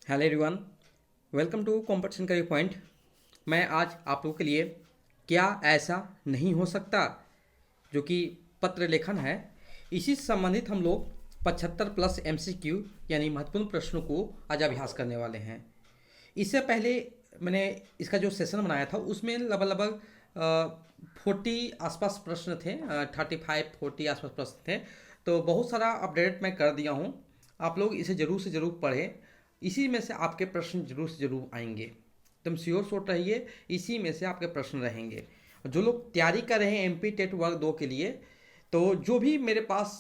Hello everyone, welcome to competition career point. मैं आज आप लोगों के लिए क्या ऐसा नहीं हो सकता जो कि पत्र लेखन है, इसी से संबंधित हम लोग 75 प्लस एमसीक्यू यानी महत्वपूर्ण प्रश्नों को आज अभ्यास करने वाले हैं। इससे पहले मैंने इसका जो सेशन बनाया था उसमें लगभग लगभग 40 आसपास प्रश्न थे, 35-40 आसपास प्रश्न थे। तो बहुत सारा अपडेट मैं कर दिया हूँ। आप लोग इसे ज़रूर से ज़रूर पढ़ें, इसी में से आपके प्रश्न जरूर से ज़रूर आएंगे। एकदम श्योर शॉट रहिए, इसी में से आपके प्रश्न रहेंगे। जो लोग तैयारी कर रहे हैं एमपी टेट वर्ग 2 के लिए, तो जो भी मेरे पास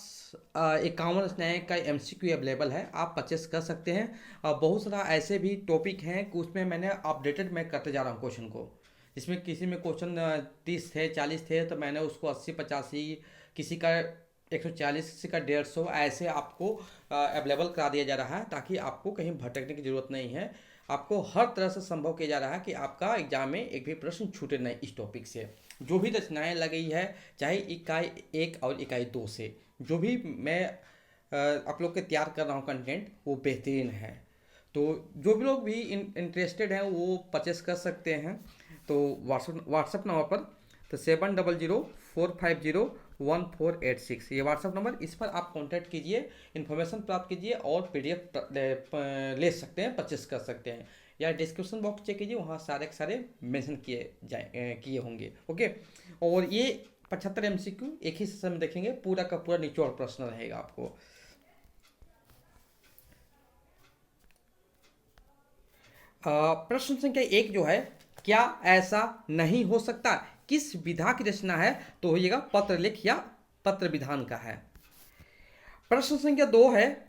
51 स्नैक का एमसीक्यू अवेलेबल है, आप परचेस कर सकते हैं। बहुत सारा ऐसे भी टॉपिक हैं कि उसमें मैंने अपडेटेड मैं करते जा रहा हूँ क्वेश्चन को। जिसमें किसी में क्वेश्चन 30 थे, 40 थे, तो मैंने उसको 80-85, किसी का 140, किसी का 150 ऐसे आपको अवेलेबल करा दिया जा रहा है, ताकि आपको कहीं भटकने की ज़रूरत नहीं है। आपको हर तरह से संभव किया जा रहा है कि आपका एग्जाम में एक भी प्रश्न छूटे नहीं इस टॉपिक से। जो भी रचनाएं लगी है, चाहे इकाई 1 और इकाई 2 से, जो भी मैं आप लोग के तैयार कर रहा हूँ कंटेंट, वो बेहतरीन है। तो जो भी लोग भी इंटरेस्टेड हैं वो परचेस कर सकते हैं। तो व्हाट्सअप नंबर पर, तो 7004501486 ये व्हाट्सअप नंबर, इस पर आप कांटेक्ट कीजिए, इन्फॉर्मेशन प्राप्त कीजिए और पीडीएफ ले सकते हैं, परचेस कर सकते हैं। या डिस्क्रिप्शन बॉक्स चेक कीजिए, वहाँ सारे के सारे मेंशन किए होंगे। ओके। और ये 75 एमसीक्यू एक ही सेशन में देखेंगे, पूरा का पूरा निचोड़ प्रश्न रहेगा आपको। प्रश्न संख्या 1 जो है, क्या ऐसा नहीं हो सकता, किस विधा की रचना है? तो होइएगा पत्र लेख या पत्र विधान का है। प्रश्न संख्या 2 है,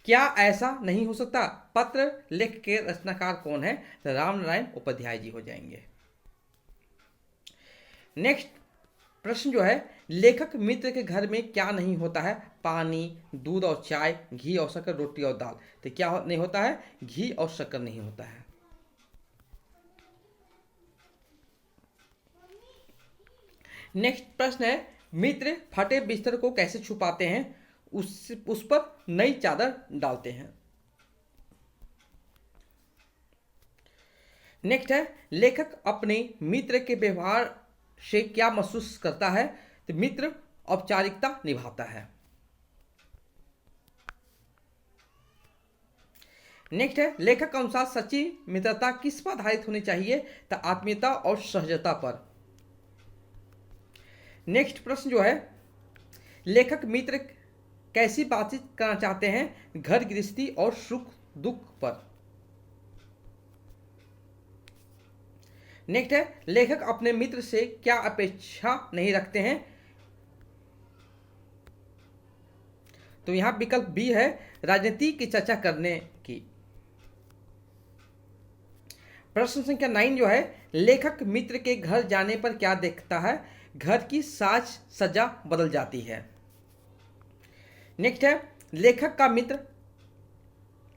क्या ऐसा नहीं हो सकता, पत्र लेख के रचनाकार कौन है? तो राम नारायण उपाध्याय जी हो जाएंगे। नेक्स्ट प्रश्न जो है, लेखक मित्र के घर में क्या नहीं होता है? पानी, दूध और चाय, घी और शक्कर, रोटी और दाल। तो क्या नहीं होता है? घी और शक्कर नहीं होता है। नेक्स्ट प्रश्न है, मित्र फटे बिस्तर को कैसे छुपाते हैं? उस पर नई चादर डालते हैं। नेक्स्ट है, लेखक अपने मित्र के व्यवहार से क्या महसूस करता है? तो मित्र औपचारिकता निभाता है। नेक्स्ट है, लेखक के अनुसार सच्ची मित्रता किस पर आधारित होनी चाहिए? तो आत्मीयता और सहजता पर। नेक्स्ट प्रश्न जो है, लेखक मित्र कैसी बातचीत करना चाहते हैं? घर गृहस्थी और सुख दुख पर। नेक्स्ट है, लेखक अपने मित्र से क्या अपेक्षा नहीं रखते हैं? तो यहां विकल्प बी है, राजनीति की चर्चा करने की। प्रश्न संख्या 9 जो है, लेखक मित्र के घर जाने पर क्या देखता है? घर की साज सज्जा बदल जाती है। नेक्स्ट है, लेखक का मित्र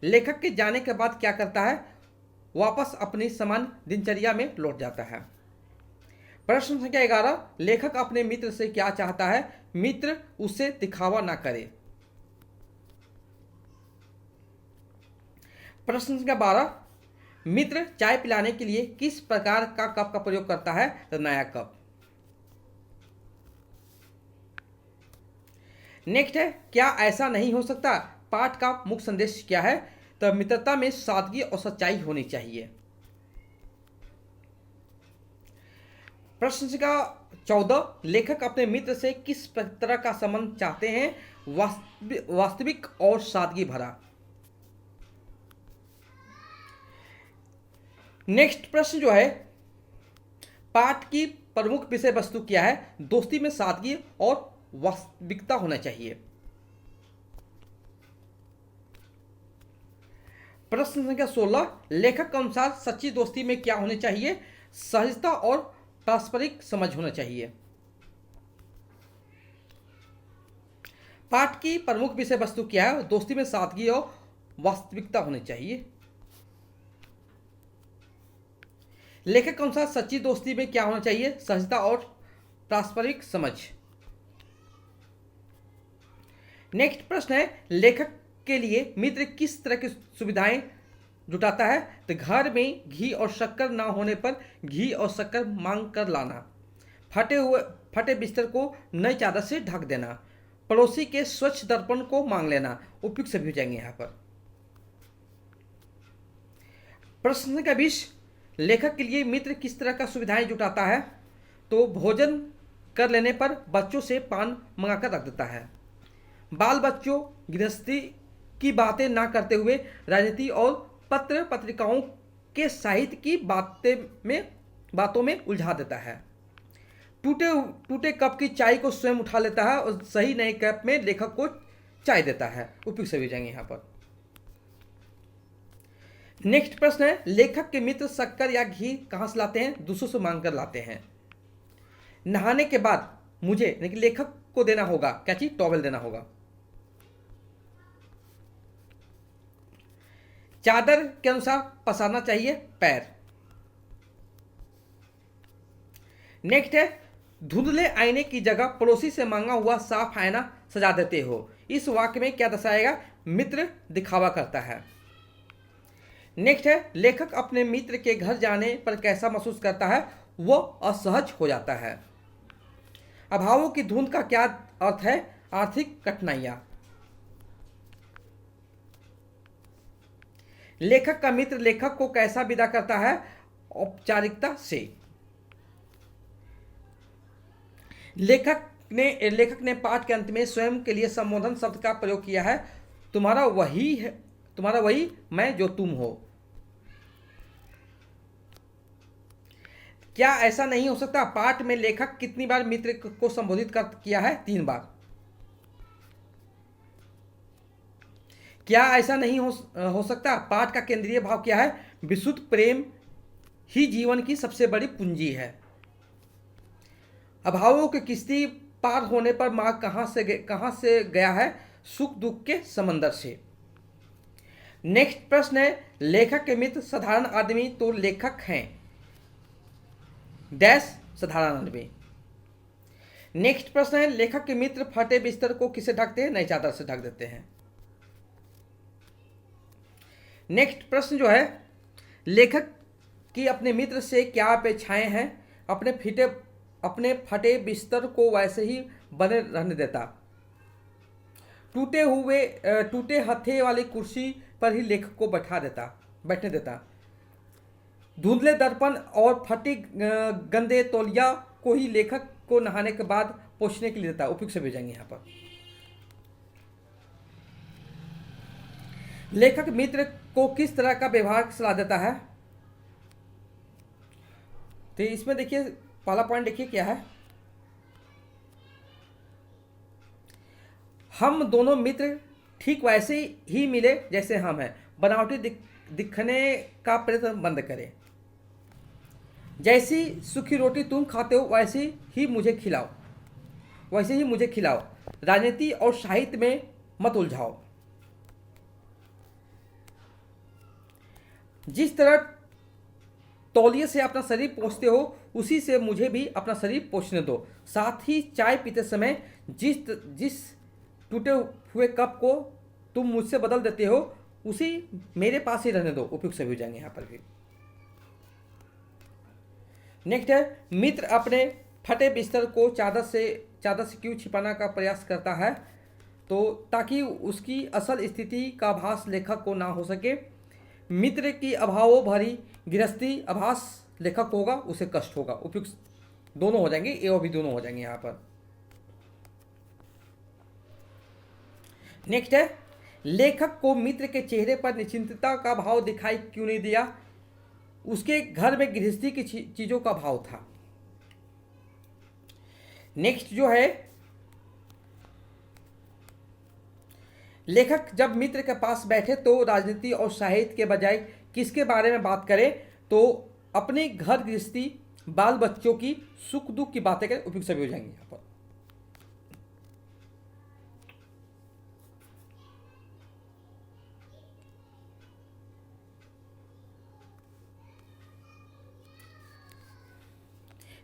लेखक के जाने के बाद क्या करता है? वापस अपनी समान दिनचर्या में लौट जाता है। प्रश्न संख्या 11, लेखक अपने मित्र से क्या चाहता है? मित्र उसे दिखावा ना करे। प्रश्न संख्या 12, मित्र चाय पिलाने के लिए किस प्रकार का कप का प्रयोग करता है? तो नया कप। नेक्स्ट है, क्या ऐसा नहीं हो सकता, पाठ का मुख्य संदेश क्या है? तो मित्रता में सादगी और सच्चाई होनी चाहिए। प्रश्न संख्या 14, लेखक अपने मित्र से किस तरह का संबंध चाहते हैं? वास्तविक और सादगी भरा। नेक्स्ट प्रश्न जो है, पाठ की प्रमुख विषय वस्तु क्या है? दोस्ती में सादगी और वास्तविकता होना चाहिए। प्रश्न संख्या 16, लेखक के अनुसार सच्ची दोस्ती में क्या होनी चाहिए? सहजता और पारस्परिक समझ होना चाहिए। पाठ की प्रमुख विषय वस्तु क्या है? दोस्ती में सादगी और वास्तविकता होनी चाहिए। लेखक के अनुसार सच्ची दोस्ती में क्या होना चाहिए? सहजता और पारस्परिक समझ। नेक्स्ट प्रश्न है, लेखक के लिए मित्र किस तरह की सुविधाएं जुटाता है? तो घर में घी और शक्कर ना होने पर घी और शक्कर मांग कर लाना, फटे बिस्तर को नई चादर से ढक देना, पड़ोसी के स्वच्छ दर्पण को मांग लेना, उपयुक्त सभी हो जाएंगे यहाँ पर। प्रश्न संख्या 20, लेखक के लिए मित्र किस तरह का सुविधाएं जुटाता है? तो भोजन कर लेने पर बच्चों से पान मंगाकर रख देता है, बाल बच्चों गृहस्थी की बातें ना करते हुए राजनीति और पत्र पत्रिकाओं के साहित्य की बातों में उलझा देता है, टूटे कप की चाय को स्वयं उठा लेता है और सही नए कप में लेखक को चाय देता है, उपयुक्त सभी हो जाएंगे यहाँ पर। नेक्स्ट प्रश्न है, लेखक के मित्र शक्कर या घी कहां से लाते हैं? दूसरों से मांग कर लाते हैं। नहाने के बाद मुझे यानी कि लेखक को देना होगा क्या चीज? टॉवेल देना होगा। चादर के अनुसार पसारना चाहिए पैर। नेक्स्ट है, धुंधले आईने की जगह पड़ोसी से मांगा हुआ साफ आईना सजा देते हो। इस वाक्य में क्या दर्शाएगा? मित्र दिखावा करता है। नेक्स्ट है, लेखक अपने मित्र के घर जाने पर कैसा महसूस करता है? वह असहज हो जाता है। अभावों की धुंध का क्या अर्थ है? आर्थिक कठिनाइयां। लेखक का मित्र लेखक को कैसा विदा करता है? औपचारिकता से। लेखक ने पाठ के अंत में स्वयं के लिए संबोधन शब्द का प्रयोग किया है, तुम्हारा वही मैं जो तुम हो। क्या ऐसा नहीं हो सकता? पाठ में लेखक कितनी बार मित्र को संबोधित किया है? 3 बार। क्या ऐसा नहीं हो सकता? पाठ का केंद्रीय भाव क्या है? विशुद्ध प्रेम ही जीवन की सबसे बड़ी पूंजी है। अभावों की किश्ती पार होने पर मार्ग कहां से गया है? सुख दुख के समंदर से। नेक्स्ट प्रश्न है, लेखक के मित्र साधारण आदमी तो लेखक हैं डैश साधारण आदमी। नेक्स्ट प्रश्न है, लेखक के मित्र फटे बिस्तर को किसे ढकते हैं? नई चादर से ढक देते हैं। नेक्स्ट प्रश्न जो है, लेखक की अपने मित्र से क्या अपेक्षाएं हैं? अपने फटे बिस्तर को वैसे ही बने रहने देता, टूटे हत्थे वाली कुर्सी पर ही लेखक को बैठने देता, धुंधले दर्पण और फटी गंदे तौलिया को ही लेखक को नहाने के बाद पोंछने के लिए देता। उपयुक्त से भेजेंगे यहाँ पर। लेखक मित्र को किस तरह का व्यवहार सलाह देता है? तो इसमें देखिए पहला पॉइंट देखिए क्या है, हम दोनों मित्र ठीक वैसे ही मिले जैसे हम हैं, बनावटी दिखने का प्रयत्न बंद करें, जैसी सूखी रोटी तुम खाते हो वैसे ही मुझे खिलाओ, राजनीति और साहित्य में मत उलझाओ। जिस तरह तौलिए से अपना शरीर पोंछते हो उसी से मुझे भी अपना शरीर पोंछने दो। साथ ही चाय पीते समय जिस टूटे हुए कप को तुम मुझसे बदल देते हो उसी मेरे पास ही रहने दो। उपयुक्त सभी हो जाएंगे यहाँ पर भी। नेक्स्ट है, मित्र अपने फटे बिस्तर को चादर से क्यों छिपाना का प्रयास करता है? तो ताकि उसकी असल स्थिति का आभास लेखक को ना हो सके। मित्र की अभावों भरी गृहस्थी आभास लेखक होगा, उसे कष्ट होगा। उपयुक्त दोनों हो जाएंगे, ए और बी दोनों हो जाएंगे यहाँ पर। नेक्स्ट है, लेखक को मित्र के चेहरे पर निश्चिंतता का भाव दिखाई क्यों नहीं दिया? उसके घर में गृहस्थी की चीजों का भाव था। नेक्स्ट जो है, लेखक जब मित्र के पास बैठे तो राजनीति और साहित्य के बजाय किसके बारे में बात करें? तो अपने घर गृहस्थी बाल बच्चों की सुख दुख की बातें करें। उपयुक्त सभी हो जाएंगे यहाँ पर।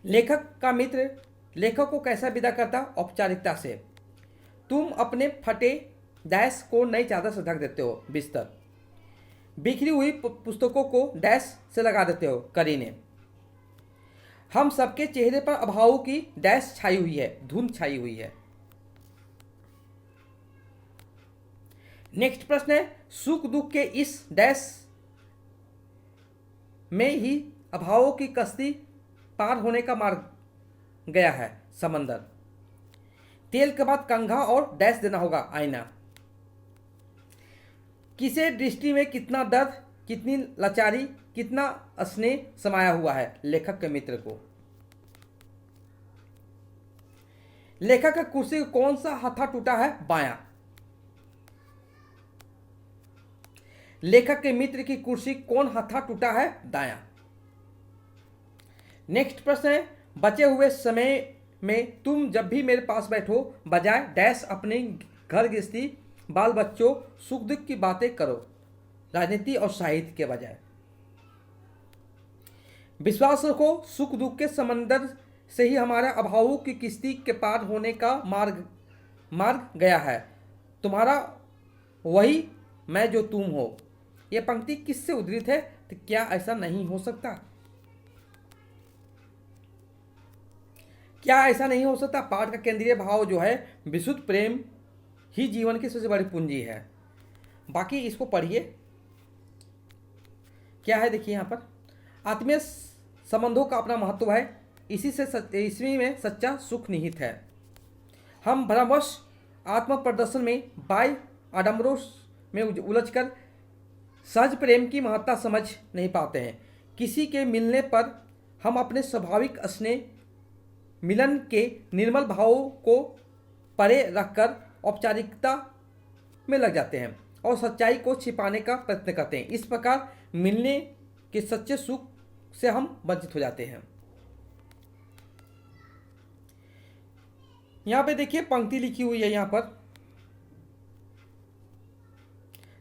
लेखक का मित्र लेखक को कैसा विदा करता? औपचारिकता से। तुम अपने फटे डैश को नई चादर से ढक देते हो, बिस्तर। बिखरी हुई पुस्तकों को डैश से लगा देते हो, करीने। हम सबके चेहरे पर अभावों की डैश छाई हुई है, धुंध छाई हुई है। नेक्स्ट प्रश्न है, सुख दुख के इस डैश में ही अभावों की कश्ती पार होने का मार्ग गया है, समंदर। तेल के बाद कंघा और डैश देना होगा, आईना। किसे दृष्टि में कितना दर्द, कितनी लाचारी, कितना स्नेह समाया हुआ है, लेखक के मित्र को। लेखक का कुर्सी का कौन सा हथा टूटा है, बायां। लेखक के मित्र की कुर्सी कौन हथा टूटा है, दायां। नेक्स्ट प्रश्न है, बचे हुए समय में तुम जब भी मेरे पास बैठो, बजाय डैश अपने घर गृहस्थी, बाल बच्चों, सुख दुख की बातें करो, राजनीति और साहित्य के बजाय। विश्वास रखो, सुख दुख के समंदर से ही हमारा अभावों की किश्ती के पार होने का मार्ग गया है। तुम्हारा वही मैं जो तुम हो। यह पंक्ति किससे उद्धृत है, तो क्या ऐसा नहीं हो सकता? क्या ऐसा नहीं हो सकता? पाठ का केंद्रीय भाव जो है विशुद्ध प्रेम ही जीवन की सबसे बड़ी पूंजी है। बाकी इसको पढ़िए, क्या है देखिए यहाँ पर, आत्मीय संबंधों का अपना महत्व है, इसी में सच्चा सुख निहित है। हम भ्रमवश आत्म प्रदर्शन में बाह्य आडंबरों में उलझकर सहज प्रेम की महत्ता समझ नहीं पाते हैं। किसी के मिलने पर हम अपने स्वाभाविक स्नेह मिलन के निर्मल भावों को परे रखकर औपचारिकता में लग जाते हैं और सच्चाई को छिपाने का प्रयत्न करते हैं। इस प्रकार मिलने के सच्चे सुख से हम वंचित हो जाते हैं। यहाँ पे देखिए पंक्ति लिखी हुई है यहाँ पर,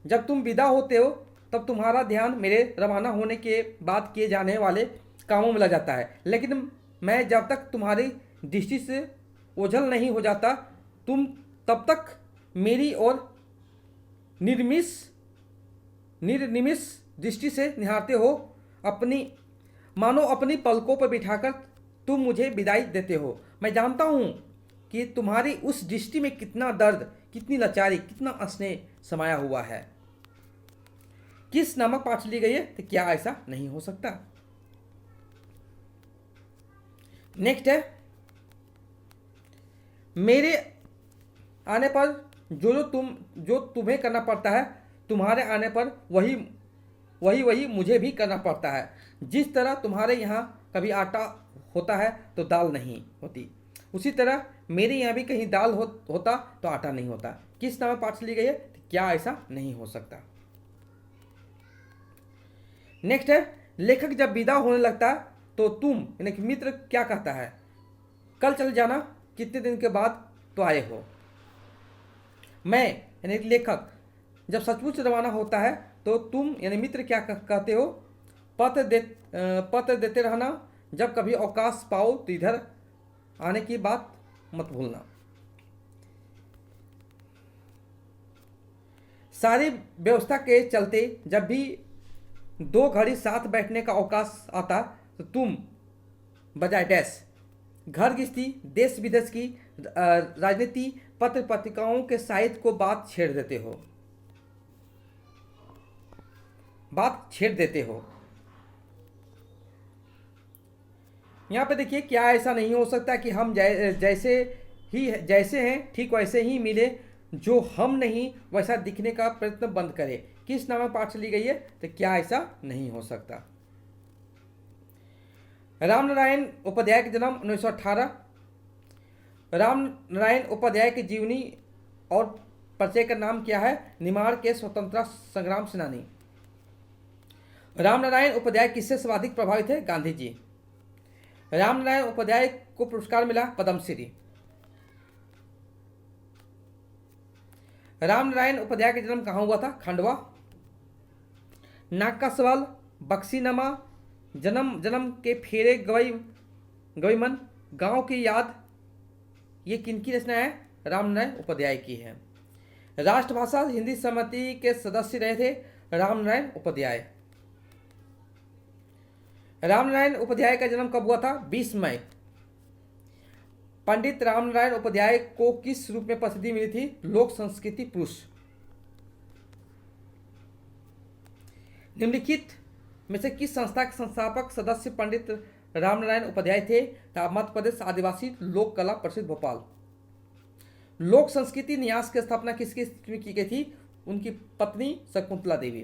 जब तुम विदा होते हो तब तुम्हारा ध्यान मेरे रवाना होने के बाद किए जाने वाले कामों में लग जाता है, लेकिन मैं जब तक तुम्हारी दृष्टि से ओझल नहीं हो जाता, तुम तब तक मेरी ओर निर्निमिष दृष्टि से निहारते हो, मानो अपनी पलकों पर बिठाकर तुम मुझे विदाई देते हो। मैं जानता हूँ कि तुम्हारी उस दृष्टि में कितना दर्द, कितनी लाचारी, कितना स्नेह समाया हुआ है। किस नामक पाठ ली गई है, तो क्या ऐसा नहीं हो सकता? नेक्स्ट है, मेरे आने पर जो तुम्हें करना पड़ता है, तुम्हारे आने पर वही मुझे भी करना पड़ता है। जिस तरह तुम्हारे यहाँ कभी आटा होता है तो दाल नहीं होती, उसी तरह मेरे यहाँ भी कहीं दाल होता तो आटा नहीं होता। किस नाम पाठ से ली गई है, क्या ऐसा नहीं हो सकता? नेक्स्ट है, लेखक जब विदा होने लगता है तो तुम यानी कि मित्र क्या कहता है, कल चल जाना, कितने दिन के बाद तो आए हो। मैं यानी लेखक जब सचमुच रवाना होता है तो तुम यानी मित्र क्या कहते हो, पत्र देते रहना, जब कभी अवकाश पाओ तो इधर आने की बात मत भूलना। सारी व्यवस्था के चलते जब भी 2 घड़ी साथ बैठने का अवकाश आता तो तुम बजाय डैश घर गृहस्थी, देश विदेश की राजनीति, पत्र पत्रिकाओं के साहित्य को बात छेड़ देते हो। यहाँ पे देखिए, क्या ऐसा नहीं हो सकता कि हम जैसे हैं ठीक वैसे ही मिले, जो हम नहीं वैसा दिखने का प्रयत्न बंद करें। किस नामक पाठ से ली गई है, तो क्या ऐसा नहीं हो सकता? राम नारायण उपाध्याय का जन्म 1918। राम नारायण उपाध्याय की जीवनी और परिचय का नाम क्या है? निमाड़ के स्वतंत्रता संग्राम सेनानी। राम नारायण उपाध्याय किससे सर्वाधिक प्रभावित है? गांधी जी। राम नारायण उपाध्याय को पुरस्कार मिला पद्मश्री। राम नारायण उपाध्याय का जन्म कहाँ हुआ था? खंडवा। नाक का सवाल, बक्सीनामा, जन्म के फेरे गवईमन, गांव की याद, ये किनकी रचना है? राम नारायण उपाध्याय की है। राष्ट्रभाषा हिंदी समिति के सदस्य रहे थे रामनारायण उपाध्याय। रामनारायण उपाध्याय का जन्म कब हुआ था? 20 मई। पंडित रामनारायण उपाध्याय को किस रूप में प्रसिद्धि मिली थी? लोक संस्कृति पुरुष। निम्नलिखित में से किस संस्था के संस्थापक सदस्य पंडित रामनारायण उपाध्याय थे? मध्य प्रदेश आदिवासी लोक कला परिषद भोपाल। लोक संस्कृति न्यास की स्थापना किसकी में की गई थी? उनकी पत्नी शकुंतला देवी।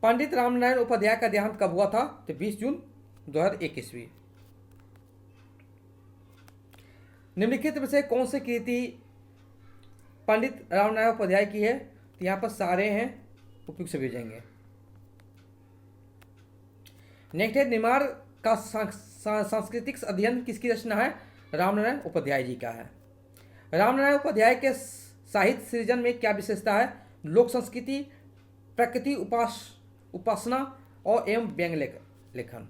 पंडित रामनारायण उपाध्याय का देहांत कब हुआ था? तो 20 जून 2001 ईस्वी। निम्नलिखित में से कौन सी कृति पंडित रामनारायण उपाध्याय की है? तो यहाँ पर सारे हैं, उपयुक्त से भेजेंगे। नेक्स्ट है, निर्माण का सांस्कृतिक अध्ययन किसकी रचना है? रामनारायण उपाध्याय जी का है। रामनारायण उपाध्याय के साहित्य सृजन में क्या विशेषता है? लोक संस्कृति, प्रकृति उपासना और एवं व्यंग लेखन।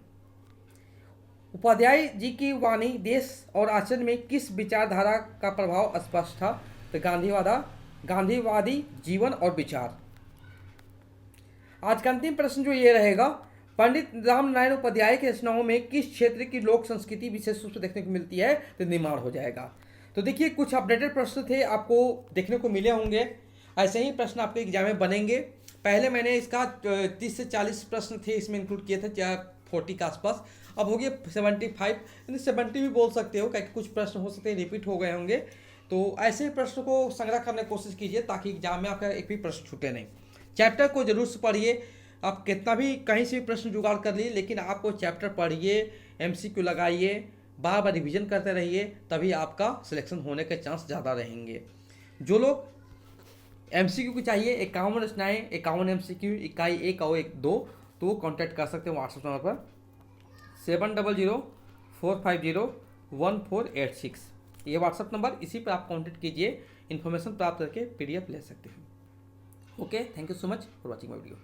उपाध्याय जी की वाणी देश और आचरण में किस विचारधारा का प्रभाव स्पष्ट था? तो गांधीवादी जीवन और विचार। आज का अंतिम प्रश्न जो ये रहेगा, पंडित रामनारायण उपाध्याय की रचनाओं में किस क्षेत्र की लोक संस्कृति विशेष रूप से देखने को मिलती है? तो निर्माण हो जाएगा। तो देखिए, कुछ अपडेटेड प्रश्न थे, आपको देखने को मिले होंगे। ऐसे ही प्रश्न आपके एग्जाम में बनेंगे। पहले मैंने इसका 30 से 40 प्रश्न थे इसमें इंक्लूड किए थे, 40 के आसपास। अब हो गए 75, यानी 70 भी बोल सकते हो, क्योंकि कुछ प्रश्न हो सकते हैं रिपीट हो गए होंगे। तो ऐसे प्रश्न को संग्रह करने की कोशिश कीजिए ताकि एग्जाम में आपका एक भी प्रश्न छूटे नहीं। चैप्टर को जरूर से पढ़िए। आप कितना भी कहीं से भी प्रश्न जुगाड़ कर लिए, लेकिन आपको चैप्टर पढ़िए, MCQ लगाइए, बार बार रिवीजन करते रहिए, तभी आपका सिलेक्शन होने के चांस ज़्यादा रहेंगे। जो लोग MCQ को चाहिए 51 रचनाएँ, 51 MCQ, इकाई 1 और 2, तो कॉन्टैक्ट कर सकते हैं व्हाट्सएप नंबर पर 7004501486। ये व्हाट्सएप नंबर, इसी पर आप कॉन्टैक्ट कीजिए, इन्फॉर्मेशन प्राप्त करके PDF ले सकते हैं। Okay, thank you so much for watching my video.